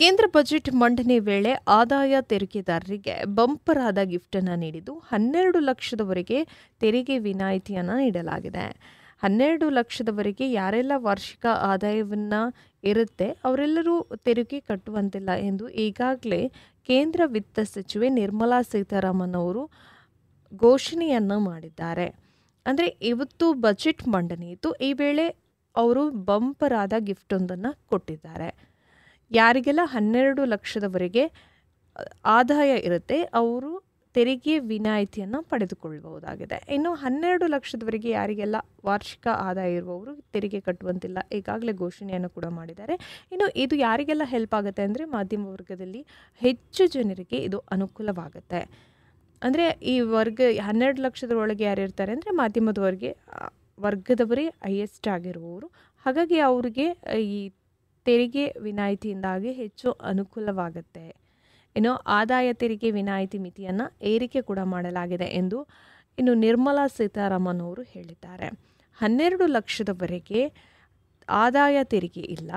ಕೇಂದ್ರ ಬಜೆಟ್ ಮಂಡನೆ ವೇಳೆ ಆದಾಯ ತೆರಿಗೆದಾರರಿಗೆ ಬಂಪರ್ ಆದ ಗಿಫ್ಟನ್ನು ನೀಡಿದ್ದು 12 ಲಕ್ಷದವರೆಗೆ ತೆರಿಗೆ ವಿನಾಯಿತಿಯನ್ನು ನೀಡಲಾಗಿದೆ. 12 ಲಕ್ಷದವರೆಗೆ ಯಾರೆಲ್ಲ ವಾರ್ಷಿಕ ಆದಾಯವನ್ನು ಇರುತ್ತೆ ಅವರೆಲ್ಲರೂ ತೆರಿಗೆ ಕಟ್ಟುವಂತಿಲ್ಲ ಎಂದು ಈಗಾಗಲೇ ಕೇಂದ್ರ ವಿತ್ತ ಸಚಿವೆ ನಿರ್ಮಲಾ ಸೀತಾರಾಮನ್ ಅವರು ಘೋಷಣೆಯನ್ನು ಮಾಡಿದ್ದಾರೆ. ಅಂದರೆ ಇವತ್ತು ಬಜೆಟ್ ಮಂಡನೆ ಇತ್ತು. ಈ ವೇಳೆ ಅವರು ಬಂಪರ್ ಆದ ಗಿಫ್ಟೊಂದನ್ನು ಕೊಟ್ಟಿದ್ದಾರೆ. ಯಾರಿಗೆಲ್ಲ 12 ಲಕ್ಷದವರೆಗೆ ಆದಾಯ ಇರುತ್ತೆ ಅವರು ತೆರಿಗೆ ವಿನಾಯಿತಿಯನ್ನು ಪಡೆದುಕೊಳ್ಳಬಹುದಾಗಿದೆ. ಇನ್ನು 12 ಲಕ್ಷದವರೆಗೆ ಯಾರಿಗೆಲ್ಲ ವಾರ್ಷಿಕ ಆದಾಯ ಇರುವವರು ತೆರಿಗೆ ಕಟ್ಟುವಂತಿಲ್ಲ ಈಗಾಗಲೇ ಘೋಷಣೆಯನ್ನು ಕೂಡ ಮಾಡಿದ್ದಾರೆ. ಇನ್ನು ಇದು ಯಾರಿಗೆಲ್ಲ ಹೆಲ್ಪ್ ಆಗುತ್ತೆ ಅಂದರೆ ಮಧ್ಯಮ ವರ್ಗದಲ್ಲಿ ಹೆಚ್ಚು ಜನರಿಗೆ ಇದು ಅನುಕೂಲವಾಗುತ್ತೆ. ಅಂದರೆ ಈ 12 ಲಕ್ಷದೊಳಗೆ ಯಾರು ಇರ್ತಾರೆ ಅಂದರೆ ಮಾಧ್ಯಮದ ವರ್ಗದವರೇ ಹೈಯೆಸ್ಟ್ ಆಗಿರುವವರು. ಹಾಗಾಗಿ ಅವರಿಗೆ ಈ ತೆರಿಗೆ ವಿನಾಯಿತಿಯಿಂದಾಗಿ ಹೆಚ್ಚು ಅನುಕೂಲವಾಗುತ್ತೆ. ಇನ್ನು ಆದಾಯ ತೆರಿಗೆ ವಿನಾಯಿತಿ ಮಿತಿಯನ್ನು ಏರಿಕೆ ಕೂಡ ಮಾಡಲಾಗಿದೆ ಎಂದು ಇನ್ನು ನಿರ್ಮಲಾ ಸೀತಾರಾಮನ್ ಅವರು ಹೇಳಿದ್ದಾರೆ. 12 ಲಕ್ಷದವರೆಗೆ ಆದಾಯ ತೆರಿಗೆ ಇಲ್ಲ.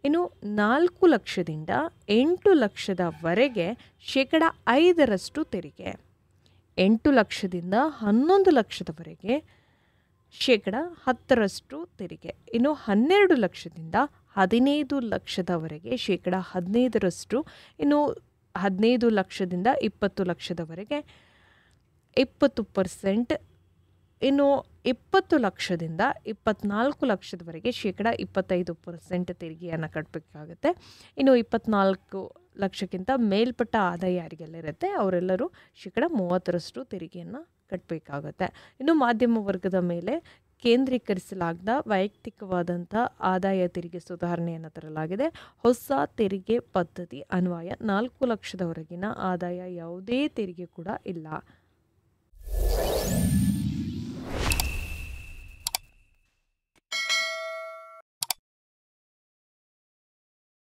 ಇನ್ನು 4 ಲಕ್ಷದಿಂದ 8 ಲಕ್ಷದವರೆಗೆ 5% ತೆರಿಗೆ, 8 ಲಕ್ಷದಿಂದ 11 ಲಕ್ಷದವರೆಗೆ 10% ತೆರಿಗೆ, ಇನ್ನು 12 ಲಕ್ಷದಿಂದ 15 ಲಕ್ಷದವರೆಗೆ 15%, ಇನ್ನು 15 ಲಕ್ಷದಿಂದ 20 ಲಕ್ಷದವರೆಗೆ 20%, ಇನ್ನು 20 ಲಕ್ಷದಿಂದ 24 ಲಕ್ಷದವರೆಗೆ 25% ತೆರಿಗೆಯನ್ನು ಕಟ್ಟಬೇಕಾಗುತ್ತೆ. ಇನ್ನು 24 ಲಕ್ಷಕ್ಕಿಂತ ಮೇಲ್ಪಟ್ಟ ಆದಾಯ ಯಾರಿಗೆಲ್ಲ ಇರುತ್ತೆ ಅವರೆಲ್ಲರೂ 30% ತೆರಿಗೆಯನ್ನು ಕಟ್ಟಬೇಕಾಗುತ್ತೆ. ಇನ್ನು ಮಾಧ್ಯಮ ವರ್ಗದ ಮೇಲೆ ಕೇಂದ್ರೀಕರಿಸಲಾಗದ ವೈಯಕ್ತಿಕವಾದಂಥ ಆದಾಯ ತೆರಿಗೆ ಸುಧಾರಣೆಯನ್ನು ತರಲಾಗಿದೆ. ಹೊಸ ತೆರಿಗೆ ಪದ್ಧತಿ ಅನ್ವಯ 4 ಲಕ್ಷದವರೆಗಿನ ಆದಾಯ ಯಾವುದೇ ತೆರಿಗೆ ಕೂಡ ಇಲ್ಲ.